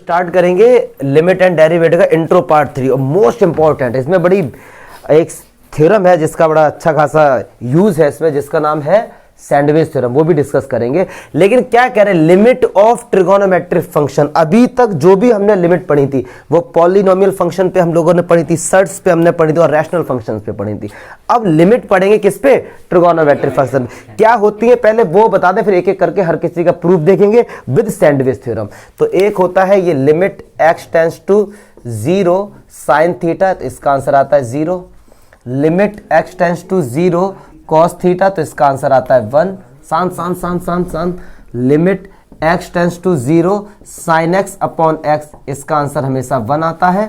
Start करेंगे limit and derivative का intro part 3 और मोस्ट इंपॉर्टेंट है। इसमें बड़ी एक थ्योरम है जिसका बड़ा अच्छा खासा यूज है इसमें, जिसका नाम है सैंडविच थ्योरम, वो भी डिस्कस करेंगे। लेकिन क्या कह रहे हैं, लिमिट ऑफ ट्रिगोनोमेट्रिक फंक्शन। अभी तक जो भी हमने लिमिट पढ़ी थी वो पॉलिनोमियल फंक्शन पे हम लोगों ने पढ़ी थी, सर्ट्स पे हमने पढ़ी थी और रैशनल फंक्शंस पे पढ़ी थी। अब लिमिट पढ़ेंगे किस पे, ट्रिगोनोमेट्रिक फंक्शन क्या होती है पहले वो बता दें, फिर एक एक करके हर किसी का प्रूफ देखेंगे विद सैंडविच थ्योरम। तो एक होता है ये limit x tends to 0 sine theta, तो इसका आंसर आता है 0। Limit x tends to 0 cos theta, तो इसका आंसर आता है 1। सान limit x tends to 0 sine x upon x, इसका आंसर हमेशा 1 आता है।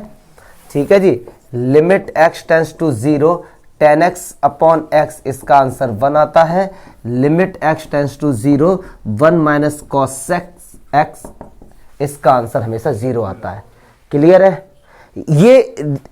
ठीक है जी। Limit x tends to 0 tan x upon x, इसका आंसर 1 आता है। Limit x tends to 0 1 minus cos x, इसका आंसर हमेशा 0 आता है। क्लियर है? ये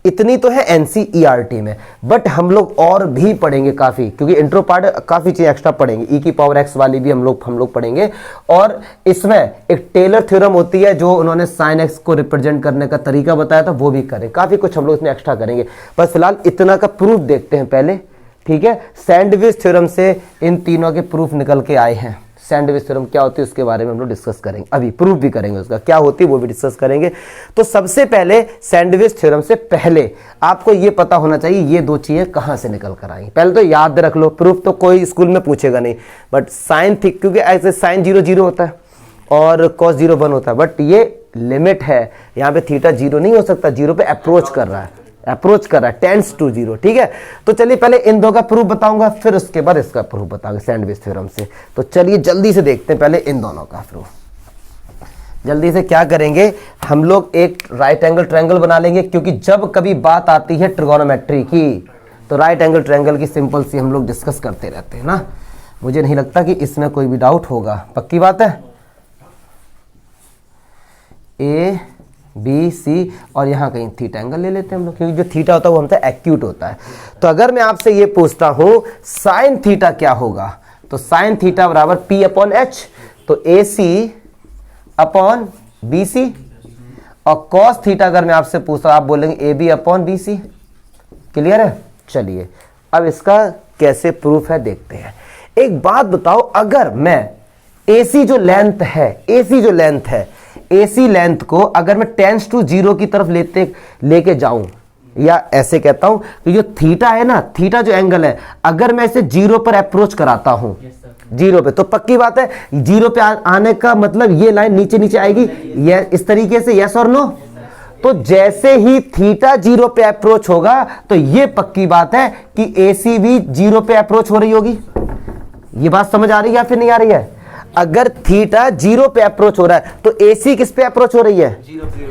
इतनी तो है एनसीईआरटी में, बट हम लोग और भी पढ़ेंगे काफी, क्योंकि इंट्रो पार्ट काफी चीज एक्स्ट्रा पढ़ेंगे। ई की पावर एक्स वाली भी हम लोग पढ़ेंगे। और इसमें एक टेलर थ्योरम होती है जो उन्होंने साइन एक्स को रिप्रेजेंट करने का तरीका बताया था, वो भी करें। काफी कुछ हम लोग इसमें एक्स्ट्रा करेंगे, बस फिलहाल इतना का प्रूफ देखते हैं पहले। ठीक है, सैंडविच थ्योरम से इन तीनों के प्रूफ निकल के आए हैं। सैंडविच थ्योरम क्या होती है उसके बारे में हम लोग डिस्कस करेंगे, अभी प्रूफ भी करेंगे उसका क्या होती है वो भी डिस्कस करेंगे। तो सबसे पहले सैंडविच थ्योरम से पहले आपको ये पता होना चाहिए ये दो चीजें कहां से निकल कर आई। पहले तो याद रख लो, प्रूफ तो कोई स्कूल में पूछेगा नहीं, बट साइन थीटा, क्योंकि ऐसे साइन 0 0 होता है और कॉस 0 1 होता है, बट ये लिमिट है, यहाँ पे थीटा 0 नहीं हो सकता, 0 पे अप्रोच कर रहा है, टेंड्स टू 0। ठीक है, तो चलिए पहले इन दो का प्रूफ बताऊंगा, फिर उसके बाद इसका प्रूफ बताऊंगा सैंडविच थ्योरम से। तो चलिए जल्दी से देखते हैं पहले इन दोनों का प्रूफ। जल्दी से क्या करेंगे हम लोग, एक राइट एंगल ट्रायंगल बना लेंगे, क्योंकि जब कभी बात आती है ट्रिगोनोमेट्री की तो राइट एंगल ट्रायंगल की सिंपल सी हम लोग डिस्कस करते रहते हैं ना। मुझे नहीं लगता कि इसमें कोई भी डाउट होगा, पक्की बात है। ए बी सी और यहाँ कहीं थीटा एंगल ले लेते हैं हम लोग, क्योंकि जो थीटा होता है वो हमसे एक्यूट होता है। तो अगर मैं आपसे ये पूछता हूं साइन थीटा क्या होगा, तो साइन थीटा बराबर पी अपॉन एच, तो ए सी अपॉन बी सी। और कॉस थीटा अगर मैं आपसे पूछता हूं, आप बोलेंगे A B upon B C. Clear है? चलिए अब इसका कैसे प्रूफ है देखते हैं। एक बात बताओ, अगर मैं AC जो लेंथ है AC लेंथ को अगर मैं टेंस टू 0 की तरफ लेके जाऊं, या ऐसे कहता हूं कि जो थीटा है ना, थीटा जो एंगल है, अगर मैं इसे 0 पर अप्रोच कराता हूं, 0 पे, तो पक्की बात है 0 पे आने का मतलब ये लाइन नीचे नीचे आएगी, ये इस तरीके से, यस और नो। तो जैसे ही थीटा 0 पे अप्रोच होगा तो ये पक्की बात है कि AC भी 0 पे अप्रोच हो रही होगी। ये बात समझ आ रही है या फिर नहीं आ रही है? अगर थीटा 0 पे अप्रोच हो रहा है तो AC किस पे अप्रोच हो रही है? 0 पे।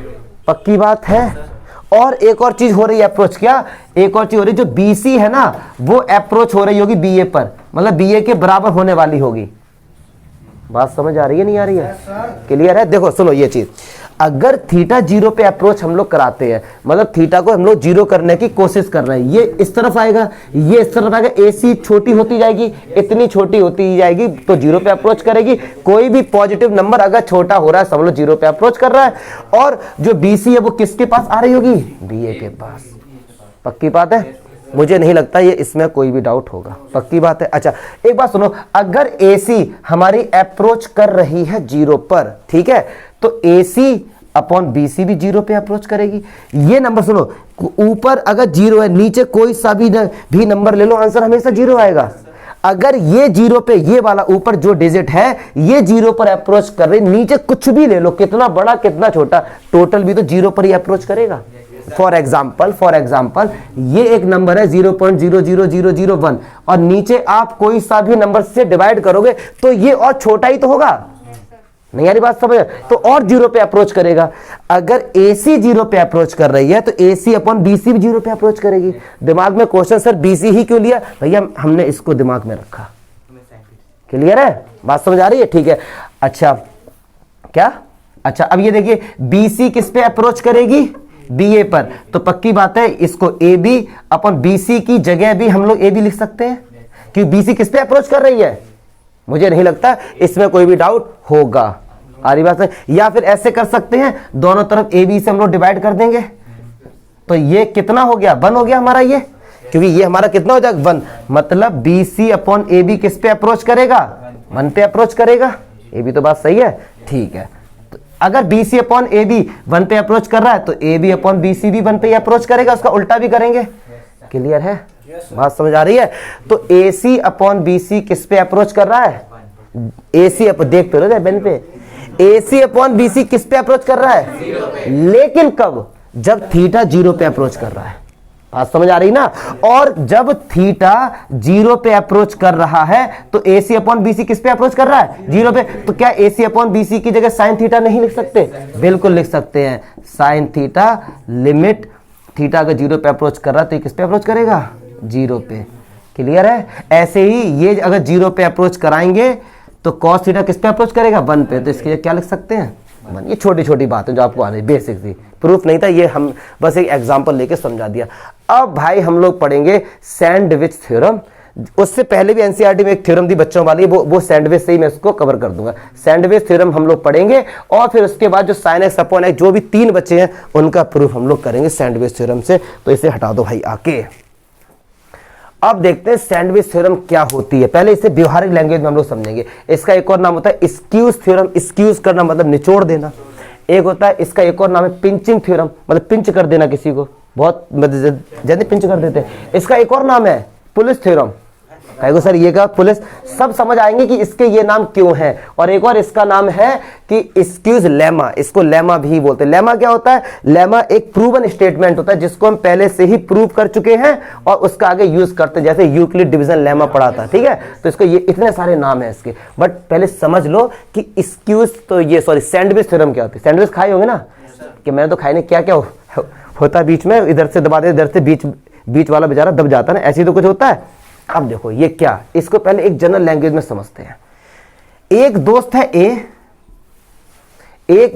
पक्की बात है। और एक और चीज हो रही है अप्रोच, क्या? एक और चीज हो रही है, जो BC है ना वो अप्रोच हो रही होगी BA पर, मतलब BA के बराबर होने वाली होगी। बात समझ आ रही है नहीं आ रही है? क्लियर है? देखो सुनो ये चीज, अगर थीटा 0 पे अप्रोच हम लोग कराते हैं, मतलब थीटा को हम लोग 0 करने की कोशिश कर रहे हैं, ये इस तरफ आएगा, ये इस तरफ आएगा, AC छोटी होती जाएगी, इतनी छोटी होती जाएगी तो 0 पे अप्रोच करेगी। कोई भी पॉजिटिव नंबर अगर छोटा हो रहा है समझ लो 0 पे अप्रोच कर रहा है। और जो BC है वो किसके पास आ रही होगी? BA के पास। पक्की बात है? मुझे नहीं लगता ये इसमें कोई भी डाउट होगा, पक्की बात है। अच्छा एक बात सुनो, अगर AC हमारी अप्रोच कर रही है 0 पर, ठीक है, तो AC अपॉन BC भी 0 पे अप्रोच करेगी। ये नंबर सुनो, ऊपर अगर 0 है, नीचे कोई सा भी नंबर ले लो, आंसर हमेशा 0 आएगा। अगर ये 0 पे, ये वाला ऊपर जो डिजिट है ये 0 पर अप्रोच कर रही, नीचे कुछ भी ले लो, कितना बड़ा कितना छोटा, टोटल भी तो 0 पर ही अप्रोच करेगा। फॉर एग्जाम्पल ये एक नंबर है 0.00001 और नीचे आप कोई सा भी नंबर से डिवाइड करोगे तो ये और छोटा ही तो होगा। नहीं यारी बात समझ? तो और 0 पे अप्रोच करेगा। अगर AC 0 पे अप्रोच कर रही है तो AC अपॉन BC भी 0 पे अप्रोच करेगी। दिमाग में क्वेश्चन, सर BC ही क्यों लिया? भैया हमने इसको दिमाग में रखा। क्लियर है? बात समझ आ रही है? ठीक है। अच्छा क्या? अच्छा अब ये देखिए BC किस पे अप्रोच करेगी? BA पर। तो पक्की बात है इसको AB अपॉन BC की जगह भी हम लोग AB लिख सकते हैं, क्योंकि BC किस पे अप्रोच कर रही है। मुझे नहीं लगता इसमें कोई भी डाउट होगा। आ रही बात है। या फिर ऐसे कर सकते हैं, दोनों तरफ ए बी से हम लोग डिवाइड कर देंगे, तो ये कितना हो गया, 1 हो गया हमारा ये, क्योंकि ये हमारा कितना हो जाएगा 1, मतलब B C upon A B किस पे अप्रोच करेगा, 1 पे अप्रोच करेगा। ये भी तो बात सही है, ठीक है। तो अगर B C upon A B 1 पे अप्रोच कर रहा है तो A B upon B C भी 1 पे अप्रोच करेगा, उसका उल्टा भी करेंगे। क्लियर है, बात समझ आ रही है। तो ए सी अपॉन बी सी किस पे अप्रोच कर रहा है, ए सी देख तो रहे बेन पे, ए सी अपॉन बी सी किस पे अप्रोच कर रहा है, लेकिन कब, जब थीटा 0 पे अप्रोच कर रहा है। बात समझ आ रही ना। और जब थीटा 0 पे अप्रोच कर रहा है तो ए सी अपॉन बी सी किस पे अप्रोच कर रहा है, 0 पे। तो क्या ए सी अपॉन बी सी की जगह साइन थीटा नहीं लिख सकते, बिल्कुल लिख सकते हैं। साइन थीटा लिमिट थीटा अगर 0 पे अप्रोच कर रहा है तो ये किस पे अप्रोच करेगा, 0 पे। क्लियर है। ऐसे ही ये अगर 0 पे अप्रोच कराएंगे तो कॉस थीटा किस पे अप्रोच करेगा, 1 पे। तो इसके लिए क्या लिख सकते हैं, 1। ये छोटी छोटी बातें जो आपको आ रही, बेसिक थी, प्रूफ नहीं था, ये हम बस एक एग्जांपल लेके समझा दिया। अब भाई हम लोग पढ़ेंगे सैंडविच थ्योरम। उससे पहले भी एनसीईआरटी में एक थ्योरम थी बच्चों वाली, वो सैंडविच से ही मैं उसको कवर कर दूंगा। सैंडविच थ्योरम हम लोग पढ़ेंगे और फिर उसके बाद जो साइन एक्स अपॉन एक्स जो भी 3 बचे हैं उनका प्रूफ हम लोग करेंगे सैंडविच थ्योरम से। तो इसे हटा दो भाई आके। अब देखते हैं सैंडविच थ्योरम क्या होती है। पहले इसे व्यवहारिक लैंग्वेज में हम लोग समझेंगे। इसका एक और नाम होता है स्क्यूज थ्योरम। स्क्यूज करना मतलब निचोड़ देना। एक होता है, इसका एक और नाम है पिंचिंग थ्योरम, मतलब पिंच कर देना किसी को, बहुत जल्दी पिंच कर देते हैं। इसका एक और नाम है पुलिस थ्योरम। कहेगा सर ये का पुलिस, सब समझ आएंगे कि इसके ये नाम क्यों है। और एक और इसका नाम है कि स्क्यूज लेमा, इसको लेमा भी बोलते हैं। लेमा क्या होता है, लेमा एक प्रूवन स्टेटमेंट होता है जिसको हम पहले से ही प्रूव कर चुके हैं और उसका आगे यूज करते हैं, जैसे यूक्लिड डिवीजन लेमा पढ़ा था, ठीक है। तो इसको ये इतने सारे नाम है इसके, बट पहले समझ लो कि स्क्यूज तो ये सैंडविच थ्योरम क्या होती है। सैंडविच खाए होंगे ना, कि मैंने तो खाई नहीं, क्या क्या होता है बीच में, इधर से दबा दे, इधर से बीच वाला बेचारा दब जाता है ना, ऐसे ही तो कुछ होता है। अब देखो ये क्या, इसको पहले एक जनरल लैंग्वेज में समझते हैं। एक दोस्त है ए, एक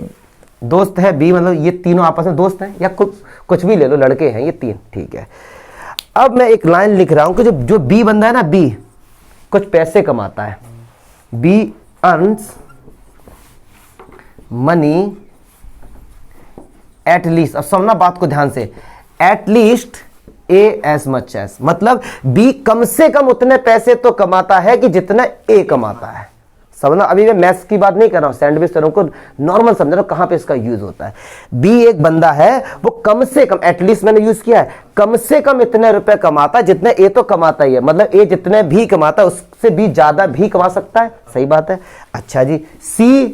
दोस्त है बी, मतलब ये तीनों आपस में दोस्त हैं, या कुछ भी ले लो, लड़के हैं ये 3, ठीक है। अब मैं एक लाइन लिख रहा हूं कि जो बी बंदा है ना, बी कुछ पैसे कमाता है, B earns money at least. अब समझना बात को ध्यान से, at least A as much as, मतलब बी कम से कम उतने पैसे तो कमाता है कि जितना ए कमाता है। समझना, अभी मैं मैथ्स की बात नहीं कर रहा हूं, सैंडविच थ्योरम को नॉर्मल समझ रहा हूं कहां पे इसका यूज होता है। बी एक बंदा है, वो कम से कम, एटलीस्ट मैंने यूज किया है, कम से कम इतने रुपए कमाता है जितने ए तो कमाता ही है, मतलब ए जितने भी कमाता है उससे बी ज्यादा भी कमा सकता है। सही बात है। अच्छा जी, C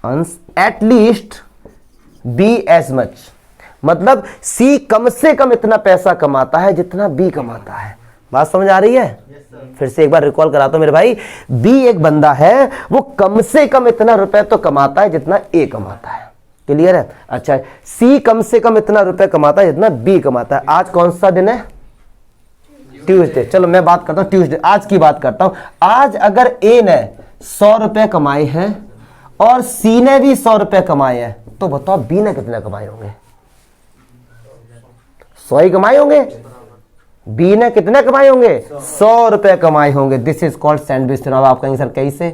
earns at least B as much, मतलब सी कम से कम इतना पैसा कमाता है जितना बी कमाता है। बात समझ आ रही है? फिर से एक बार रिकॉल कराता हूं मेरे भाई। बी एक बंदा है, वो कम से कम इतना रुपए तो कमाता है जितना ए कमाता है। क्लियर है? अच्छा, सी कम से कम इतना रुपए कमाता है जितना बी कमाता है। आज कौन सा दिन है? ट्यूसडे। चलो मैं बात करता हूं ट्यूसडे, आज की बात करता हूं। आज अगर ए ने 100 रुपए कमाए हैं और सी ने भी 100 रुपए कमाए हैं, तो बताओ बी ने कितने कमाए होंगे? 100 ही कमाए होंगे। बी ने कितने कमाए होंगे? 100 रुपए कमाए होंगे। This is called sandwich theorem. आप कहेंगे सर कैसे?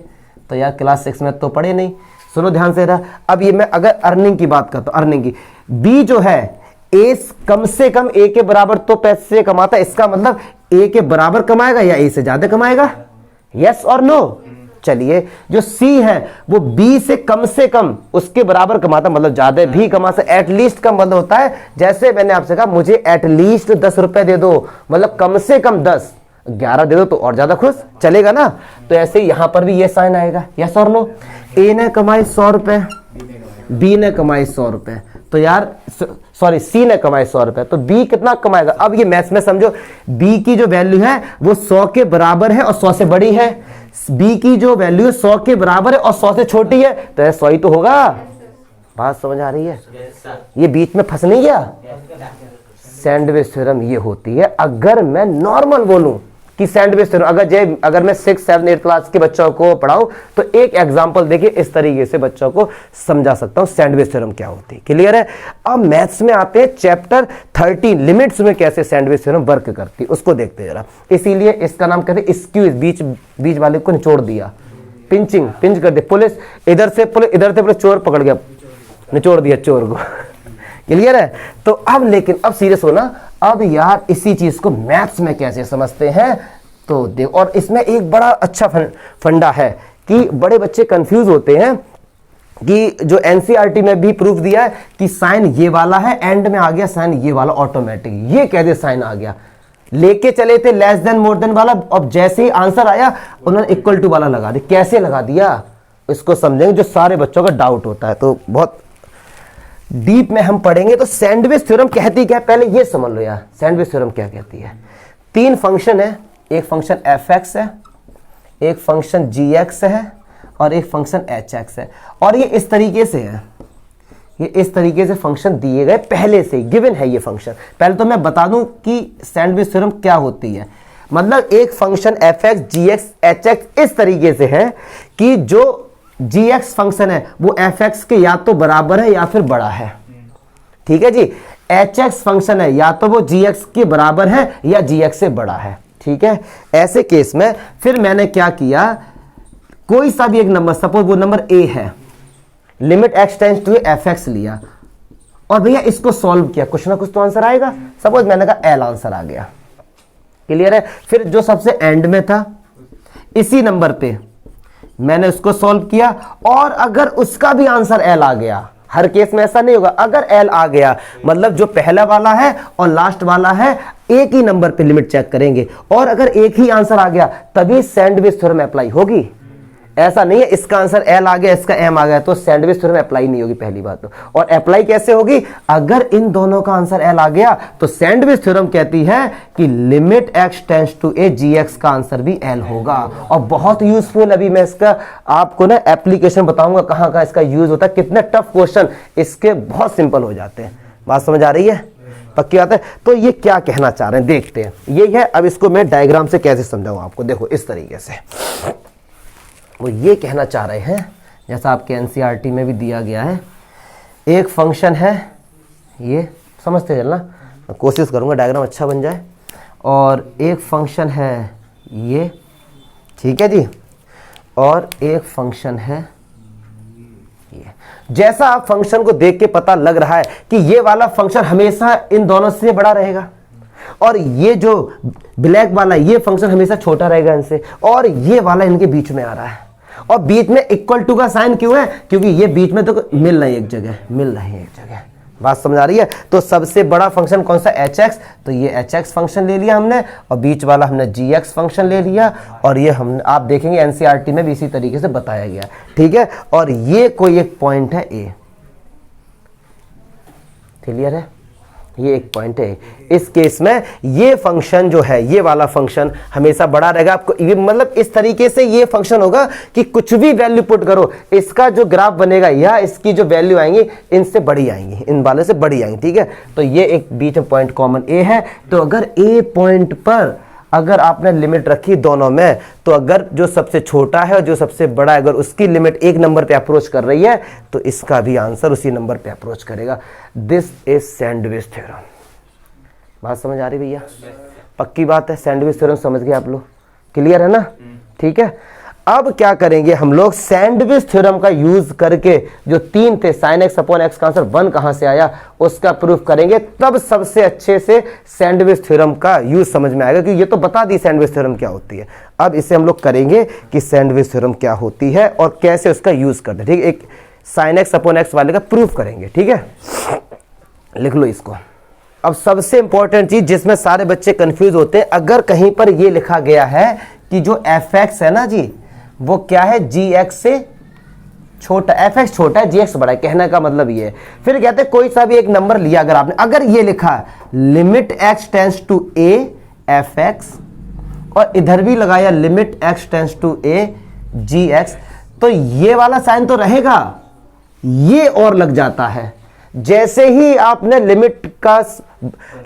तो यार क्लास 6 में तो पढ़े नहीं, सुनो ध्यान से रहा। अब ये मैं अगर अर्निंग की बात करता हूं, अर्निंग की, बी जो है ए कम से कम ए के बराबर तो पैसे कमाता है, इसका मतलब ए के बराबर कमाएगा या ए से ज्यादा कमाएगा? यस और नो? चलिए, जो सी है वो बी से कम उसके बराबर कमाता, मतलब ज्यादा भी कमा सकता। एटलीस्ट का मतलब होता है, जैसे मैंने आपसे कहा मुझे एटलीस्ट 10 रुपए दे दो, मतलब कम से कम 10, 11 दे दो तो और ज्यादा खुश, चलेगा ना। तो ऐसे यहां पर भी ये साइन आएगा, यस और नो। ए ने कमाए 100 रुपए, बी ने कमाए 100 रुपए, तो यार सॉरी सी ने कमाए 100 रुपए, तो बी कितना कमाएगा? अब ये मैथ्स में समझो, बी की जो वैल्यू है वो 100 के बराबर है और 100 से बड़ी है। बी की जो वैल्यू 100 के बराबर है और 100 से छोटी है, तो 100 ही तो होगा। बात समझ आ रही है? ये बीच में फंस नहीं गया? सैंडविच थ्योरम ये होती है। अगर मैं नॉर्मल बोलूं कि सैंडविच थ्योरम, अगर मैं 6, 7, 8 क्लास के बच्चों को पढ़ाऊं तो एक एग्जांपल देखिए इस तरीके से बच्चों को समझा सकता हूं सैंडविच थ्योरम क्या होती है। क्लियर है? अब मैथ्स में आते हैं चैप्टर 13 लिमिट्स में कैसे सैंडविच थ्योरम वर्क करती है उसको देखते हैं जरा। इसीलिए इसका नाम कहते हैं स्क्यूज, बीच वाले को निचोड़ दिया। पिंच कर दे, पुलिस इधर से पुलिस चोर पकड़ गया, निचोड़ दिया चोर को। क्लियर है? तो अब लेकिन अब सीरियस हो ना, अब यार इसी चीज को मैथ्स में कैसे समझते हैं तो देख। और इसमें एक बड़ा अच्छा फंडा है कि बड़े बच्चे कंफ्यूज होते हैं कि जो एनसीईआरटी में भी प्रूफ दिया है कि साइन ये वाला है, एंड में आ गया साइन ये वाला ऑटोमेटिक, ये कह दे साइन आ गया, लेके चले थे लेस देन मोर देन वाला, अब जैसे ही आंसर आया उन्होंने इक्वल टू वाला लगा दिया। कैसे लगा दिया इसको समझेंगे, जो सारे बच्चों का डाउट होता है, तो बहुत डीप में हम पढ़ेंगे। तो सैंडविच थ्योरम कहती क्या है पहले ये समझ लो यार, सैंडविच थ्योरम क्या कहती है। तीन फंक्शन है, एक फंक्शन fx है, एक फंक्शन gx है और एक फंक्शन hx है, और ये इस तरीके से है, ये इस तरीके से फंक्शन दिए गए पहले से गिवन है ये फंक्शन। पहले तो मैं बता दूं कि सैंडविच थ्योरम क्या होती है। मतलब एक फंक्शन fx gx hx इस तरीके से है कि जो gx फंक्शन है वो fx के या तो बराबर है या फिर बड़ा है, ठीक है जी। hx फंक्शन है या तो वो gx के बराबर है या gx से बड़ा है, ठीक है। ऐसे केस में फिर मैंने क्या किया, कोई सा भी एक नंबर, सपोज वो नंबर a है, limit x tends to fx लिया और भैया इसको सॉल्व किया, कुछ ना कुछ तो आंसर आएगा। सपोज मैंने कहा l आंसर आ गया, क्लियर है। फिर जो सबसे एंड में था इसी नंबर पे मैंने उसको सॉल्व किया, और अगर उसका भी आंसर l आ गया, हर केस में ऐसा नहीं होगा, अगर l आ गया मतलब जो पहला वाला है और लास्ट वाला है एक ही नंबर पे लिमिट चेक करेंगे, और अगर एक ही आंसर आ गया तभी सैंडविच थ्योरम अप्लाई होगी। ऐसा नहीं है इसका आंसर l आ गया इसका m आ गया तो सैंडविच थ्योरम अप्लाई नहीं होगी, पहली बात तो। और अप्लाई कैसे होगी, अगर इन दोनों का आंसर l आ गया तो सैंडविच थ्योरम कहती है कि limit x tends to a gx का आंसर भी l होगा। और बहुत यूजफुल, अभी मैं इसका आपको ना एप्लीकेशन बताऊंगा कहां का इसका यूज होता है, कितने टफ क्वेश्चन इसके बहुत सिंपल हो जाते हैं। बात समझ आ रही है, पक्की बात है। तो ये क्या कहना चाह रहे हैं देखते हैं, ये है। अब इसको मैं डायग्राम से कैसे समझाऊं आपको, देखो इस तरीके से वो ये कहना चाह रहे हैं, जैसा आपके एनसीईआरटी में भी दिया गया है, एक फंक्शन है, ये समझते चलना, मैं कोशिश करूंगा डायग्राम अच्छा बन जाए, और एक फंक्शन है ये, ठीक है जी, और एक फंक्शन है ये। जैसा आप फंक्शन को देख के पता लग रहा है कि ये वाला फंक्शन हमेशा इन दोनों से बड़ा रहेगा, और ये जो ब्लैक वाला ये फंक्शन हमेशा छोटा रहेगा इनसे, और ये वाला इनके बीच में आ रहा है। और बीच में इक्वल टू का साइन क्यों है, क्योंकि ये बीच में तो मिल रही है एक जगह, मिल रही है एक जगह। बात समझ आ रही है। तो सबसे बड़ा फंक्शन कौन सा, hx, तो ये hx फंक्शन ले लिया हमने, और बीच वाला हमने gx फंक्शन ले लिया, और ये हम आप देखेंगे एनसीईआरटी में भी इसी तरीके से बताया गया, ठीक है। और ये कोई एक पॉइंट है a, क्लियर है, ये एक पॉइंट है। इस केस में ये फंक्शन जो है, ये वाला फंक्शन हमेशा बड़ा रहेगा। आपको ये मतलब इस तरीके से ये फंक्शन होगा कि कुछ भी वैल्यू पुट करो, इसका जो ग्राफ बनेगा या इसकी जो वैल्यू आएंगी इनसे बड़ी आएंगी, इन वाले से बड़ी आएंगी, ठीक है। तो ये एक बीच में पॉइंट कॉमन ए है। तो अगर ए पॉइंट पर अगर आपने लिमिट रखी दोनों में, तो अगर जो सबसे छोटा है और जो सबसे बड़ा है, अगर उसकी लिमिट एक नंबर पे अप्रोच कर रही है तो इसका भी आंसर उसी नंबर पे अप्रोच करेगा। This is sandwich theorem. बात समझ आ रही भैया, पक्की बात है। सैंडविच थ्योरम समझ गए आप लोग, क्लियर है ना, ठीक है। अब क्या करेंगे हम लोग, सैंडविच थ्योरम का यूज करके जो तीन थे sin x अपॉन x का आंसर 1 कहां से आया उसका प्रूफ करेंगे, तब सबसे अच्छे से सैंडविच थ्योरम का यूज समझ में आएगा। क्योंकि ये तो बता दी सैंडविच थ्योरम क्या होती है, अब इसे हम लोग करेंगे कि सैंडविच थ्योरम क्या होती है और कैसे उसका यूज करते हैं, ठीक है। एक sin x अपॉन x वाले का प्रूफ करेंगे, ठीक है। लिख लो इसको। अब सबसे इंपॉर्टेंट चीज जिसमें सारे बच्चे कंफ्यूज होते हैं, अगर कहीं पर ये लिखा गया है कि जो fx है ना जी, वो क्या है, gx से छोटा, fx छोटा है gx बड़ा है, कहने का मतलब ये है। फिर कहते हैं कोई सा भी एक नंबर लिया अगर आपने, अगर ये लिखा है limit x tends to a fx, और इधर भी लगाया limit x tends to a gx, तो ये वाला साइन तो रहेगा, ये और लग जाता है। जैसे ही आपने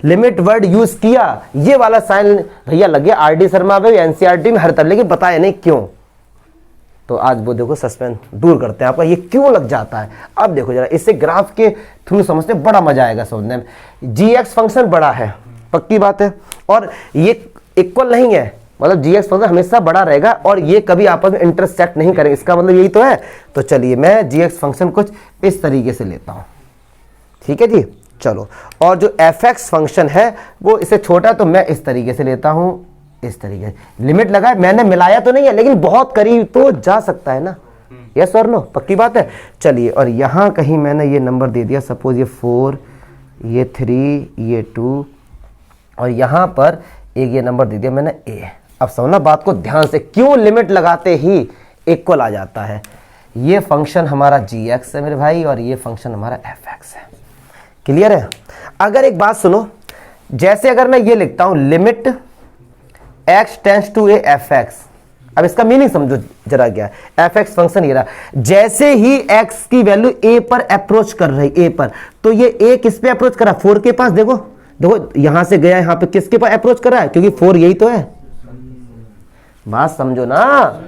लिमिट वर्ड यूज किया, ये वाला साइन भैया लग गया। आर डी शर्मा पे एनसीईआरटी में हर तरह, लेकिन बताया नहीं क्यों। तो आज वो देखो सस्पेंस दूर करते हैं आपका, ये क्यों लग जाता है। अब देखो जरा, इससे ग्राफ के थ्रू समझते बड़ा मजा आएगा समझने में। gx फंक्शन बड़ा है, पक्की बात है, और ये इक्वल नहीं है, मतलब जी एक्स फंक्शन हमेशा बड़ा रहेगा और ये कभी आपस में इंटरसेक्ट नहीं करेंगे, इसका मतलब यही तो है। तो चलिए मैं जी एक्स फंक्शन कुछ इस तरीके से लेता हूँ, ठीक है जी। चलो, और जो एफ एक्स फंक्शन है वो इससे छोटा, तो मैं इस तरीके से लेता हूँ, इस तरीके से। लिमिट लगाए, मैंने मिलाया तो नहीं है लेकिन बहुत करीब तो जा सकता है ना, यस और नो, पक्की बात है। चलिए, और यहाँ कहीं मैंने ये नंबर दे दिया, सपोज ये 4, ये 3, ये 2, और यहाँ पर एक ये नंबर दे दिया मैंने a। अब समझना बात को ध्यान से, क्यों लिमिट लगाते ही इक्वल आ जाता है। ये फंक्शन हमारा जी एक्स है मेरे भाई, और ये फंक्शन हमारा एफ एक्स है। क्लियर है। अगर एक बात सुनो, जैसे अगर मैं ये लिखता हूं limit x tends to A F X, अब इसका मीनिंग समझो जरा क्या है। एफ एक्स फंक्शन ये रहा, जैसे ही x की वैल्यू a पर अप्रोच कर रही, a पर, तो ये a किस पे अप्रोच कर रहा है, 4 के पास। देखो देखो यहां से गया यहां पे, किसके पास अप्रोच कर रहा है, क्योंकि 4 यही तो है। बात समझो ना,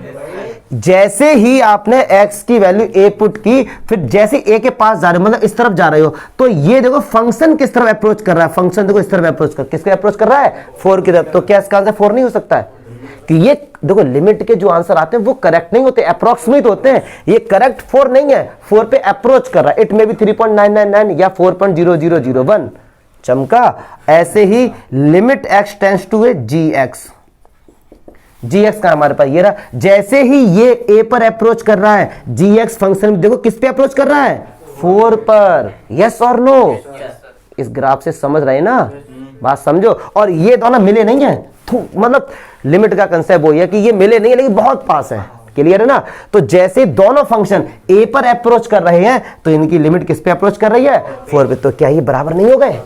जैसे ही आपने x की वैल्यू a पुट की, फिर जैसे a के पास जा रहे हो, मतलब इस तरफ जा रहे हो, तो ये देखो फंक्शन किस तरफ अप्रोच कर रहा है, फंक्शन देखो इस तरफ अप्रोच कर, किसके अप्रोच कर रहा है, 4 की तरफ। तो क्या इसका आंसर 4 नहीं हो सकता है? कि ये देखो लिमिट के जो आंसर आते हैं वो करेक्ट नहीं होते, अप्रोक्सीमेट होते हैं। ये करेक्ट 4 नहीं है, 4 पे अप्रोच कर रहा है। इट मे बी 3.999 या 4.0001। चमका। ऐसे ही limit x tends to a g x, g x का हमारे पास ये रहा, जैसे ही ये a पर अप्रोच कर रहा है, जी एक्स फंक्शन में देखो किस पे अप्रोच कर रहा है, 4 पर। यस और नो? इस ग्राफ से समझ रहे हैं ना, बात समझो। और ये दोनों मिले नहीं है, मतलब लिमिट का कंसेप्ट वो है कि ये मिले नहीं है लेकिन बहुत पास है। क्लियर है ना। तो जैसे दोनों फंक्शन a पर अप्रोच कर रहे हैं, तो इनकी लिमिट किस पे अप्रोच कर रही है, 4 पे। तो क्या ये बराबर नहीं हो गए?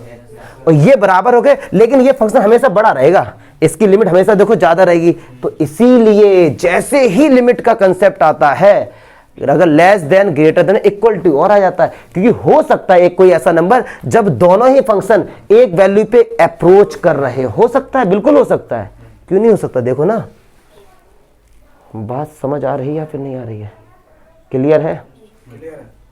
और ये बराबर हो गए, लेकिन ये फंक्शन हमेशा बड़ा रहेगा, इसकी लिमिट हमेशा देखो ज्यादा रहेगी। तो इसीलिए जैसे ही लिमिट का कंसेप्ट आता है, अगर less than greater than equal to और आ जाता है, क्योंकि हो सकता है एक कोई ऐसा नंबर जब दोनों ही फंक्शन एक वैल्यू पे अप्रोच कर रहे हो सकता है, बिल्कुल हो सकता है, क्यों नहीं हो सकता। देखो ना, बात समझ आ रही है या फिर नहीं आ रही है? क्लियर है,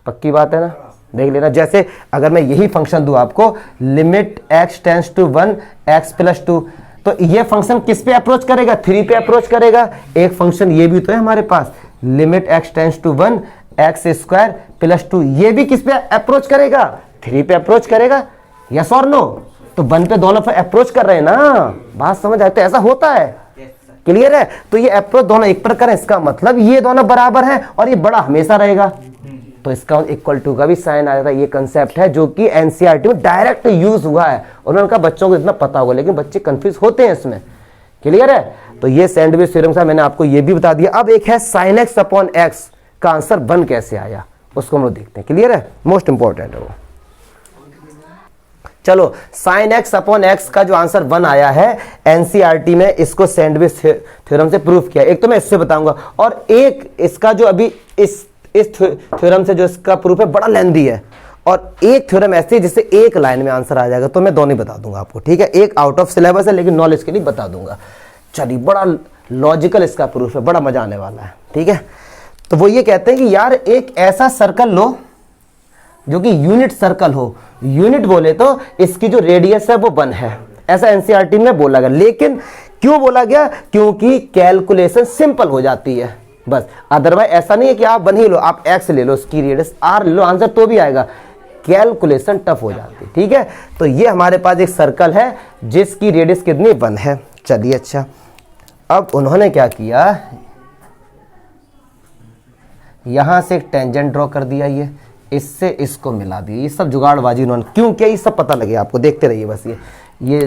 पक्की बात है ना। देख लेना, जैसे अगर मैं यही फंक्शन दूं आपको, limit x tends to 1 x plus 2, तो ये फंक्शन किस पे अप्रोच करेगा, 3 पे अप्रोच करेगा। एक फंक्शन ये भी तो है हमारे पास, limit x tends to 1 x square plus 2, ये भी किस पे अप्रोच करेगा, 3 पे अप्रोच करेगा। यस और नो? तो 1 पे दोनों पे अप्रोच कर रहे हैं ना, बात समझ आए? तो ऐसा होता है। क्लियर है। तो ये अप्रोच दोनों एक पर करें, इसका मतलब ये दोनों बराबर हैं और ये बड़ा हमेशा रहेगा, तो इसका इक्वल टू का भी साइन आ जाता है। ये कंसेप्ट है जो कि एनसीईआरटी में डायरेक्ट यूज हुआ है, उन्होंने कहा बच्चों को इतना पता होगा, लेकिन बच्चे कंफ्यूज होते हैं इसमें। क्लियर है। तो ये सैंडविच थ्योरम था, मैंने आपको ये भी बता दिया। अब एक है साइन एक्स अपॉन एक्स का आंसर 1 कैसे आया, उसको हम लोग देखते हैं। क्लियर है, मोस्ट इंपॉर्टेंट है वो। चलो, साइन एक्स अपॉन एक्स का जो आंसर 1 आया है एनसीईआरटी में, इसको सैंडविच थ्योरम से प्रूफ किया। एक तो मैं इससे बताऊंगा, और एक इसका जो अभी इस थ्योरम से जो इसका प्रूफ है बड़ा लेंथी है, और एक थ्योरम ऐसी है जिससे एक लाइन में आंसर आ जाएगा। तो मैं दोनों बता दूंगा आपको, ठीक है। एक आउट ऑफ सिलेबस है लेकिन नॉलेज के लिए बता दूंगा। चलिए, बड़ा लॉजिकल इसका प्रूफ है, बड़ा मजा आने वाला है, ठीक है। तो वो ये कहते हैं कि यार एक ऐसा सर्कल लो जो कि यूनिट सर्कल हो। यूनिट बोले तो इसकी जो रेडियस है वो 1 है, ऐसा एनसीईआरटी में बोला गया। लेकिन क्यों बोला गया? क्योंकि कैलकुलेशन सिंपल हो जाती है बस। अदरवाइज ऐसा नहीं है कि आप 1 ही लो, आप x ले लो, उसकी रेडियस r ले लो, आंसर तो भी आएगा। कैलकुलेशन टफ हो जाती है, ठीक है। तो ये हमारे पास एक सर्कल है जिसकी रेडियस कितनी, 1 है। चलिए, अच्छा, अब उन्होंने क्या किया, यहां से एक टेंजेंट ड्रॉ कर दिया, ये इससे इसको मिला दिया। ये सब जुगाड़बाजी उन्होंने क्यों किया, ये सब पता लगे आपको, देखते रहिए बस। ये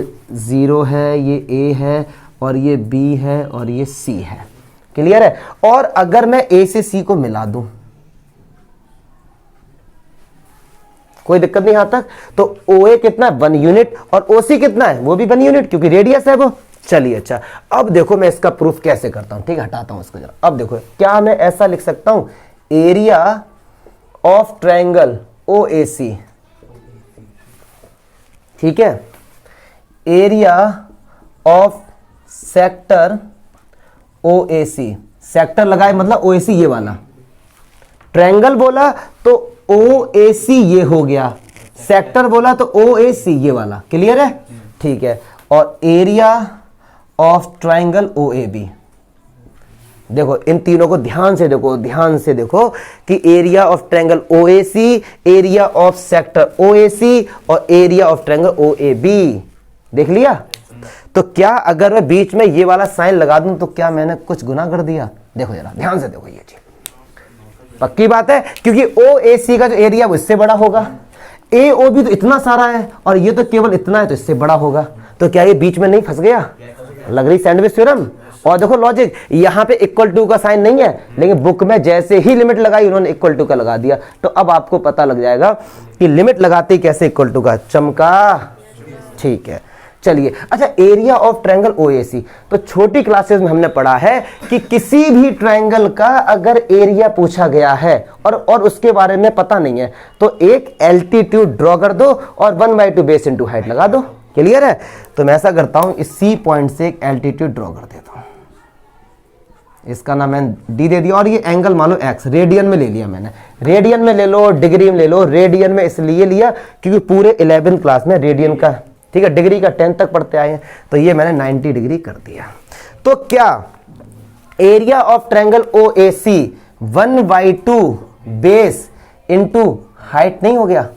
0 है, ये a है, और ये b है, और ये c है। क्लियर है। और अगर मैं a से c को मिला दूं, कोई दिक्कत नहीं यहां तक। तो OA कितना है, 1 यूनिट, और OC कितना है, वो भी 1 यूनिट, क्योंकि रेडियस है वो। चलिए, अच्छा, अब देखो मैं इसका प्रूफ कैसे करता हूं, ठीक है। हटाता हूं इसको जरा। अब देखो, क्या मैं ऐसा लिख सकता हूं, एरिया ऑफ ट्रायंगल OAC, ठीक है, area of sector OAC, sector लगाए मतलब OAC ये वाला, ट्रायंगल बोला तो OAC ये हो गया, सेक्टर बोला तो OAC ये वाला। क्लियर है, ठीक है। और एरिया ऑफ ट्राइंगल OAB। देखो इन तीनों को ध्यान से देखो, ध्यान से देखो कि area of triangle OAC, area of sector OAC और एरिया ऑफ ट्रायंगल OAB देख लिया। तो क्या अगर मैं बीच में ये वाला साइन लगा दूं तो क्या मैंने कुछ गुनाह कर दिया? देखो जरा ध्यान से देखो, ये चीज पक्की बात है, क्योंकि OAC का जो एरिया वो इससे बड़ा होगा, AOB तो इतना सारा है और ये तो केवल इतना है, तो इससे बड़ा होगा। तो क्या ये बीच में नहीं फंस गया? लग रही सैंडविच थ्योरम। और देखो लॉजिक, यहाँ पे इक्वल टू का साइन नहीं है, लेकिन बुक में जैसे ही लिमिट लगाई उन्होंने इक्वल टू का लगा दिया। तो अब आपको पता लग जाएगा कि लिमिट लगाते ही कैसे इक्वल टू का चमका। ठीक है, चलिए। अच्छा, एरिया ऑफ ट्रायंगल OAC, तो छोटी क्लासेस में हमने पढ़ा है कि किसी भी ट्रायंगल का अगर एरिया पूछा गया है और उसके बारे में पता नहीं है तो एक एल्टीट्यूड ड्रॉ कर दो और 1/2 बेस इंटू हाइट लगा दो। क्लियर है? तो मैं ऐसा करता हूं, इस C पॉइंट से एक एल्टीट्यूड ड्रॉ कर देता हूं, इसका नाम मैंने D दे दिया और ये एंगल मान लो X, रेडियन में ले लिया मैंने। रेडियन में ले लो, डिग्री में ले लो। रेडियन में इसलिए लिया क्योंकि पूरे 11th क्लास में रेडियन का, ठीक है, डिग्री का 10 तक पढ़ते आए हैं, तो ये मैंने 90 डिग्री कर दिया। तो क्या area of triangle OAC 1/2 base into height नहीं हो गया?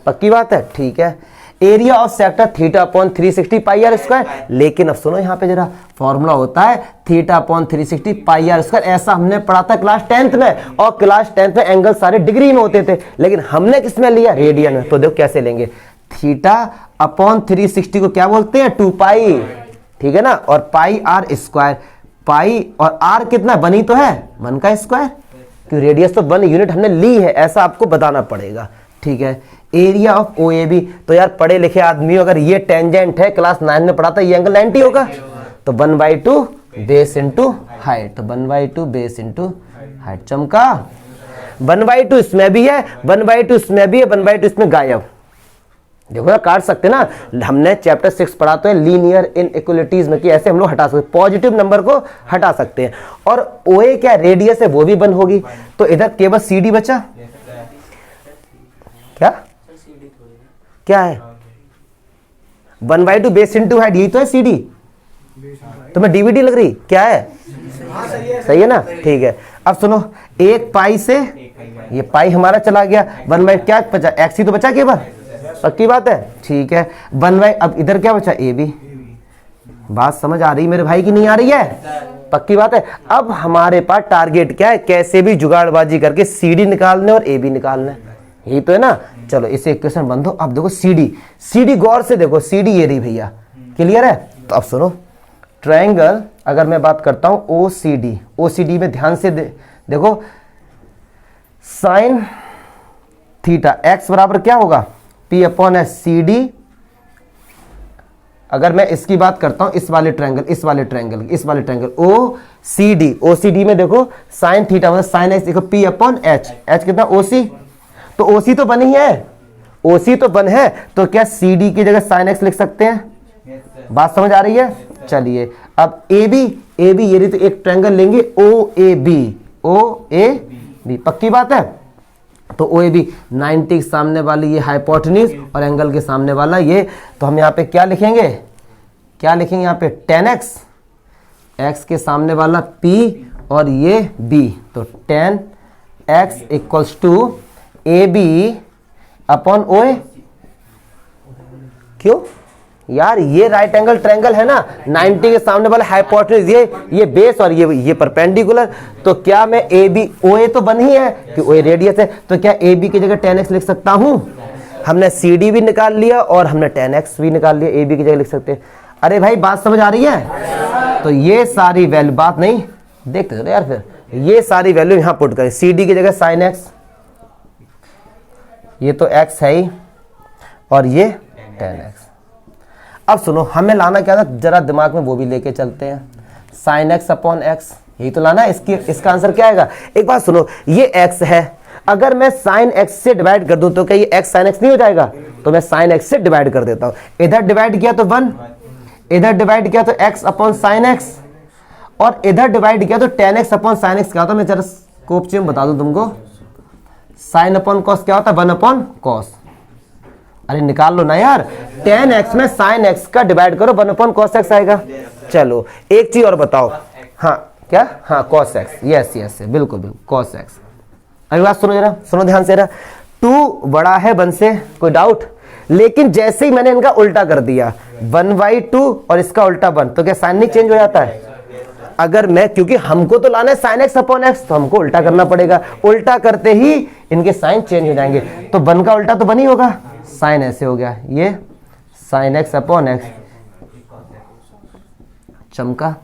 पक्की बात है, ठीक है। Area of sector θ/360 πr²। लेकिन अब सुनो, यहां पे जरा फॉर्मूला होता है θ/360 πr²। ऐसा हमने पढ़ा था क्लास 10th में, और क्लास 10th में एंगल सारे डिग्री में होते थे, लेकिन हमने किस में लिया? रेडियन में। तो देखो कैसे लेंगे, θ/360 को क्या बोलते हैं? 2π, ठीक है ना, और πr²। पाई और r कितना बनी तो है 1 का स्क्वायर, क्योंकि रेडियस तो 1 यूनिट हमने ली है, ऐसा आपको बताना पड़ेगा। ठीक है, एरिया ऑफ OAB, तो यार पढ़े लिखे आदमी अगर ये टेंजेंट है, क्लास 9 में पढ़ा था, ये एंगल 90 होगा, तो 1/2 बेस इंटू हाइट, तो 1/2 बेस इंटू हाइट। चमका। 1/2 इसमें भी है, 1/2 इसमें भी है, 1/2 इसमें गायब। देखो यार काट सकते ना, हमने चैप्टर 6 पढ़ा तो है लीनियर इनइक्वालिटीज में कि ऐसे हम लोग हटा सकते, पॉजिटिव नंबर को हटा सकते हैं। और OA क्या रेडियस है वो भी 1 होगी, तो इधर केवल CD बचा। क्या क्या है? 1/2 बेस इंटू हाइट, यही तो है CD। तुम्हें DVD लग रही क्या है? सही है ना, ठीक है। अब सुनो, एक पाई से ये पाई हमारा चला गया, 1/, क्या बचा? X ही तो बचा केवल, पक्की बात है, ठीक है। 1/, अब इधर क्या बचा? AB। बात समझ आ रही मेरे भाई की नहीं आ रही है? पक्की बात है। अब हमारे पास टारगेट क्या है? कैसे भी जुगाड़बाजी करके CD निकालने और AB निकालना है, यही तो है ना। चलो इसे इक्वेशन बंद हो। अब देखो CD गौर से देखो, CD ये रही भैया, क्लियर है? तो अब सुनो, ट्रायंगल अगर मैं बात करता हूं OCD में ध्यान से देखो, साइन थीटा x बराबर क्या होगा? P/S CD। अगर मैं इसकी बात करता हूं, इस वाले ट्रायंगल OCD में देखो, साइन थीटा मतलब साइन x देखो P/H, H कितना? OC। तो OC तो बनी है, OC तो बन है, तो क्या CD की जगह साइन x लिख सकते हैं? बात समझ आ रही है? चलिए अब AB ये रही, तो एक ट्रायंगल लेंगे OAB, पक्की बात है। तो OAB 90 के सामने वाली ये हाइपोटेन्यूज और एंगल के सामने वाला ये, तो हम यहाँ पे क्या लिखेंगे? यहाँ पे 10x, x के सामने वाला P और ये B, तो 10x इक्वल्स टू AB/OA। क्यों यार? ये राइट एंगल ट्रायंगल है ना, 90 के सामने वाला हाइपोटेन्यूज, ये बेस और ये परपेंडिकुलर। तो क्या मैं OA तो बन ही है कि OA रेडियस है, तो क्या AB की जगह 10x लिख सकता हूं? हमने CD भी निकाल लिया और हमने 10x भी निकाल लिया, AB की जगह लिख सकते हैं। अरे भाई बात समझ आ रही है? तो ये सारी वैल्यू, बात नहीं देखते चलो यार, फिर ये सारी वैल्यू यहां पुट करें। CD की जगह साइन x, ये तो x है ही, और ये 10x। अब सुनो, हमें लाना क्या था, जरा दिमाग में वो भी लेके चलते हैं। साइन x/x, यही तो लाना है। इसका आंसर क्या आएगा? एक बात सुनो, ये x है, अगर मैं साइन x से डिवाइड कर दूं तो क्या ये x साइन x नहीं हो जाएगा? तो मैं साइन x से डिवाइड कर देता हूं। इधर डिवाइड किया तो 1, इधर डिवाइड किया तो x/sin x, और इधर डिवाइड किया तो 10x/sin x क्या होता है? मैं जरा स्कोप चेम बता दूं तुमको, sin/cos क्या होता है? 1/cos। अरे निकाल लो ना यार, 10x में sin x का डिवाइड करो, 1/cos x आएगा। चलो एक चीज और बताओ, हाँ क्या, हाँ cos x, यस यस बिल्कुल बिल्कुल cos x। अगली बात सुनो जरा, सुनो ध्यान से जरा, 2 बड़ा है 1 से, कोई डाउट? लेकिन जैसे ही मैंने इनका उल्टा कर दिया 1/2 और इसका उल्टा 1, तो क्या साइन नहीं चेंज हो जाता है? अगर मैं, क्योंकि हमको तो लाना है sin x अपॉन x, तो हमको उल्टा करना पड़ेगा, उल्टा करते ही इनके साइन चेंज हो जाएंगे, तो 1 का उल्टा तो 1 ही होगा, साइन ऐसे हो गया, ये sin x अपॉन x। चमका?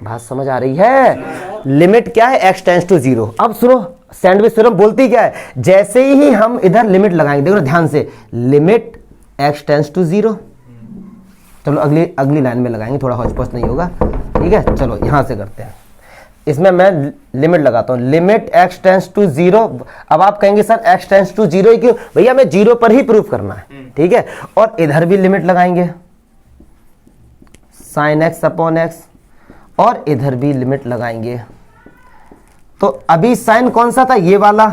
बात समझ आ रही है? लिमिट क्या है? x tends to 0। अब सुनो, सैंडविच थ्योरम बोलती क्या है? जैसे ही हम इधर लिमिट लगाएंगे, देखो ध्यान से, लिमिट x टेंड्स टू 0। चलो अगली लाइन में लगाएंगे, थोड़ा हौच-पौच नहीं होगा, ठीक है? चलो यहां से करते हैं, इसमें मैं लिमिट लगाता हूं, लिमिट x टेंड्स टू 0। अब आप कहेंगे सर x टेंड्स टू 0 ही क्यों? भैया मैं 0 पर ही प्रूफ करना है, ठीक है? और इधर भी लिमिट लगाएंगे sin x अपॉन x, और इधर भी लिमिट लगाएंगे। तो अभी साइन कौन सा था? ये वाला,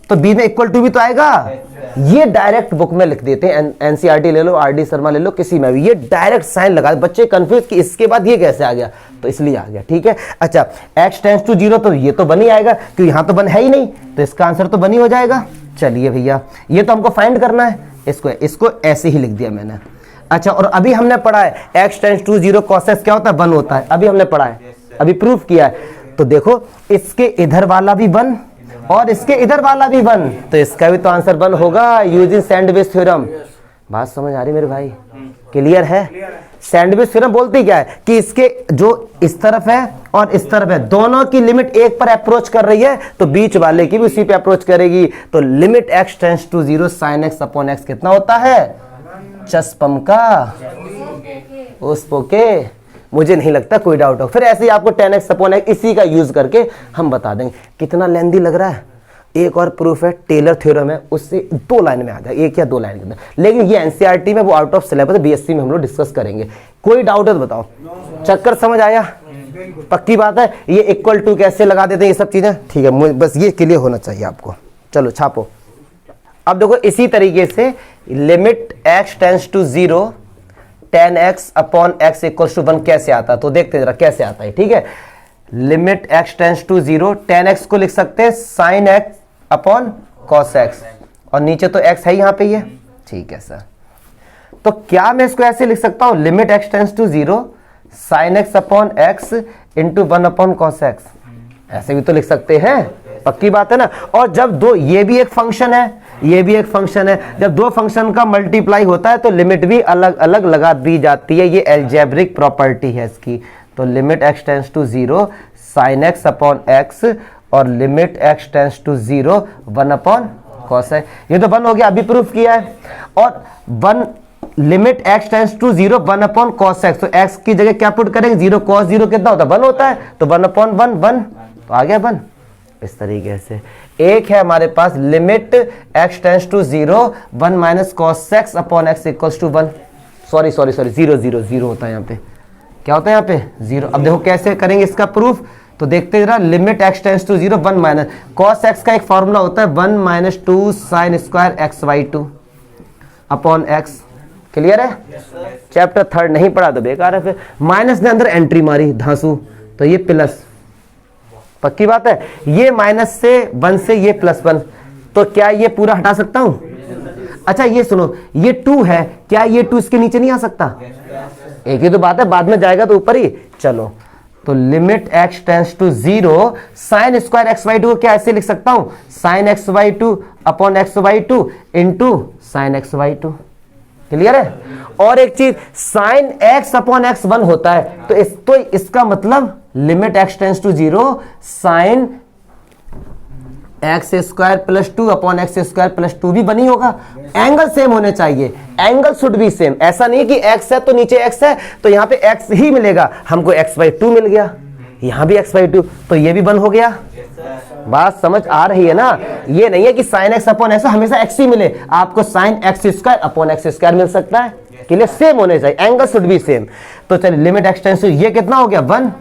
तो b में इक्वल टू भी तो आएगा। ये डायरेक्ट बुक में लिख देते हैं, एनसीईआरटी ले लो, आरडी शर्मा ले लो, किसी में भी ये डायरेक्ट साइन लगा। बच्चे कंफ्यूज कि इसके बाद ये कैसे आ गया, तो इसलिए आ गया, ठीक है? अच्छा, x टेंड्स टू 0, तो ये तो 1 ही आएगा, क्योंकि यहां तो 1 है ही नहीं, तो इसका आंसर तो 1 ही हो जाएगा। चलिए भैया, ये तो हमको फाइंड करना है, इसको ऐसे ही लिख दिया मैंने। अच्छा, और अभी हमने पढ़ा है x tends to 0 cos x क्या होता है? 1 होता है, अभी हमने पढ़ा है, अभी प्रूफ किया है। तो देखो, इसके इधर वाला भी 1 और इसके इधर वाला भी 1, तो इसका भी तो आंसर 1 होगा यूजिंग सैंडविच थ्योरम। बात समझ आ रही मेरे भाई? क्लियर है? सैंडविच थ्योरम बोलती क्या है कि इसके जो इस तरफ है और इस तरफ है, दोनों की लिमिट एक पर अप्रोच कर रही है, तो बीच वाले की भी उसी पे अप्रोच करेगी। तो limit x tends to 0 sin x upon x कितना होता है? चस्पम का उस पोके। मुझे नहीं लगता कोई डाउट हो। फिर ऐसे ही आपको tan x अपॉन x इसी का यूज करके हम बता देंगे। कितना लेंदी लग रहा है? एक और प्रूफ है, टेलर थ्योरम है, उससे 2 लाइन में आ जाए, 1 या 2 लाइन के अंदर। लेकिन ये एनसीईआरटी में, वो आउट ऑफ सिलेबस है, बीएससी में हम लोग डिस्कस करेंगे। कोई डाउट है तो बताओ। चक्कर समझ आया? पक्की बात है? ये इक्वल टू कैसे लगा देते हैं, ये सब चीजें, ठीक है? बस ये क्लियर होना चाहिए आपको। चलो छापो। अब देखो, इसी तरीके से limit x tends to 0 tan x upon x equals to 1 कैसे आता है, तो देखते जरा कैसे आता है, ठीक है? Limit x tends to 0, tan x को लिख सकते हैं sin x upon cos x, और नीचे तो x है यहाँ पे, ये ठीक है सर। तो क्या मैं इसको ऐसे लिख सकता हूं, limit x tends to 0 sin x upon x into 1 upon cos x, ऐसे भी तो लिख सकते हैं। पक्की बात है ना? और जब दो, ये भी एक फंक्शन है, ये भी एक फंक्शन है, जब 2 फंक्शन का मल्टीप्लाई होता है तो लिमिट भी अलग अलग लगा दी जाती है। ये एल्जेब्रिक प्रॉपर्टी है इसकी। तो limit x tends to 0 sin x upon x और limit x tends to 0 1 upon cos x, ये तो 1 हो गया, अभी प्रूफ किया है। और 1 limit x tends to 0 1 upon cos x, तो x की जगह क्या पुट करेंगे? 0 cos 0 कितना होता है? 1 होता है, तो 1 अपॉन 1 1, तो आ गया 1। इस तरीके से एक है हमारे पास limit x tends to 0 1 minus cos x upon x equals to 1, sorry 0 0 0 होता है यहाँ पे। क्या होता है यहाँ पे? 0। अब देखो कैसे करेंगे इसका प्रूफ, तो देखते जरा। Limit x tends to 0 1 minus cos x का एक फॉर्मूला होता है 1 minus 2 sin square x/2 upon x। Clear है? चैप्टर 3 नहीं पढ़ा तो बेकार है। फिर माइनस ने अंदर एंट्री मारी धांसू, तो ये प्लस। पक्की बात है? ये माइनस से 1 से ये +1, तो क्या ये पूरा हटा सकता हूं? अच्छा ये सुनो, ये 2 है, क्या ये 2 इसके नीचे नहीं आ सकता? एक ही तो बात है, बाद में जाएगा तो ऊपर ही। चलो, तो limit x tends to 0 sin square x/2 को क्या ऐसे लिख सकता हूं? sin x/2 upon x/2 into sin x/2। Clear है? और एक चीज, sin x अपॉन x 1 होता है, तो इसका मतलब limit x tends to 0 sin x square plus 2 upon x square plus 2 भी बनी होगा। एंगल सेम होने चाहिए, एंगल शुड बी सेम। ऐसा नहीं कि x है तो नीचे x है तो यहाँ पे x ही मिलेगा, हमको x/2 मिल गया, यहाँ भी x/2, तो ये भी 1 हो गया। बात समझ आ रही है ना? ये नहीं है कि sin x अपॉन x हमेशा x ही मिले, आपको sin x square upon x square मिल सकता है। क्लियर? सेम होने चाहिए, एंगल शुड बी सेम। तो चलिए, लिमिट x टेंड्स टू, ये कितना हो गया? 1,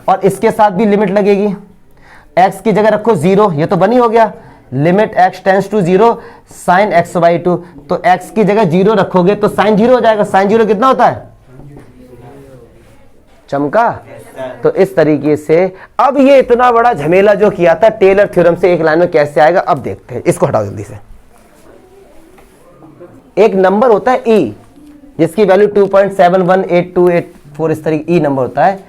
और इसके साथ भी लिमिट लगेगी, x की जगह रखो 0, ये तो 1 ही हो गया। Limit x tends to 0 sin x/2, तो x की जगह 0 रखोगे तो sin 0 हो जाएगा। sin 0 कितना होता है? चमका। तो इस तरीके से अब ये इतना बड़ा झमेला जो किया था टेलर थ्योरम से एक लाइन में कैसे आएगा अब देखते हैं। इसको हटाओ जल्दी से। एक नंबर होता है ई जिसकी वैल्यू 2.718284 इस तरीके ई नंबर होता है।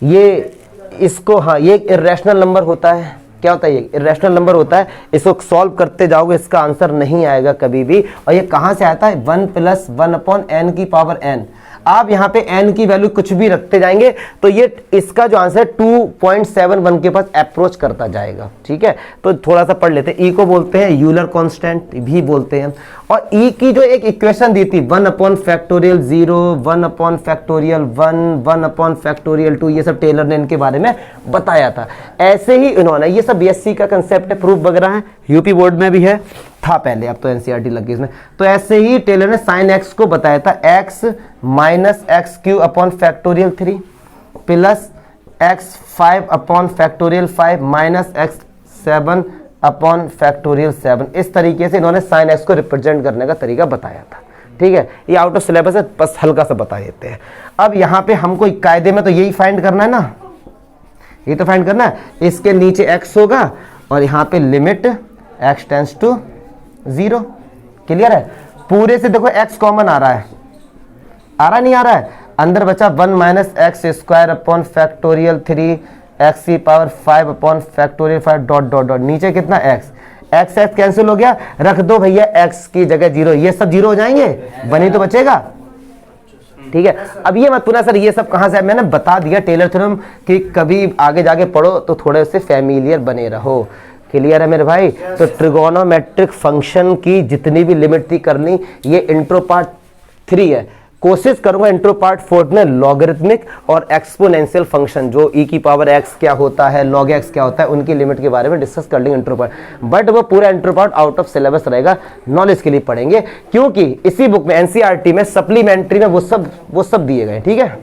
ये इसको हाँ ये इर्रेशनल नंबर होता है। क्या होता है ये इर्रेशनल नंबर होता है। इसको सॉल्व करते जाओगे इसका आंसर नहीं आएगा कभी भी। और ये कहां से आता है 1 + 1/n की पावर n। आप यहाँ पे n की वैल्यू कुछ भी रखते जाएंगे तो ये इसका जो आंसर है 2.71 के पास अप्रोच करता जाएगा। ठीक है तो थोड़ा सा पढ़ लेते हैं। ई को बोलते हैं यूलर कांस्टेंट भी बोलते हैं। और ई की जो एक इक्वेशन दी थी 1/0 1/1 1/2 ये सब टेलर ने इनके बारे में बताया था। ऐसे ही इन्होंने ये सब बीएससी का कंसेप्ट है, प्रूफ वगैरह है, यूपी बोर्ड में भी है, था पहले, अब तो एनसीईआरटी लग गई इसमें। तो ऐसे ही टेलर ने साइन एक्स को बताया था x - x³ plus x5/5 minus x7/7। इस तरीके से इन्होंने साइन एक्स को रिप्रेजेंट करने का तरीका बताया था। ठीक है ये आउट ऑफ सिलेबस है, बस हल्का सा बता देते हैं। अब यहाँ पे हमको कायदे में तो यही फाइंड करना है ना, ये तो फाइंड करना है। इसके नीचे x होगा और यहाँ पे limit x tends to 0। Clear है। पूरे से देखो x कॉमन आ रहा है, आ रहा नहीं आ रहा है, अंदर बचा 1 - x² 3 x⁵5 dot dot dot नीचे कितना x कैंसिल हो गया। रख दो भैया x की जगह 0, ये सब 0 हो जाएंगे, बनी तो बचेगा। ठीक है अब ये मत पूछना सर ये सब कहां से है, मैंने बता दिया टेलर थ्योरम कि कभी आगे जाके पढ़ो तो थोड़े से फैमिलियर बने रहो। क्लियर है मेरे भाई। तो ट्रिगोनोमेट्रिक फंक्शन की जितनी भी लिमिट थी करनी, ये इंट्रो पार्ट 3 है। कोशिश करूंगा इंट्रो पार्ट 4 में लॉगरिथमिक और एक्सपोनेंशियल फंक्शन जो e की पावर x क्या होता है, log x क्या होता है, उनकी लिमिट के बारे में डिस्कस कर लेंगे इंट्रो पार्ट। बट वो पूरा intro part out of syllabus रहेगा, नॉलेज के लिए पढ़ेंगे, क्योंकि इसी बुक में एनसीईआरटी में सप्लीमेंट्री में वो सब दिए गए। ठीक है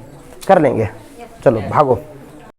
कर लेंगे, चलो भागो।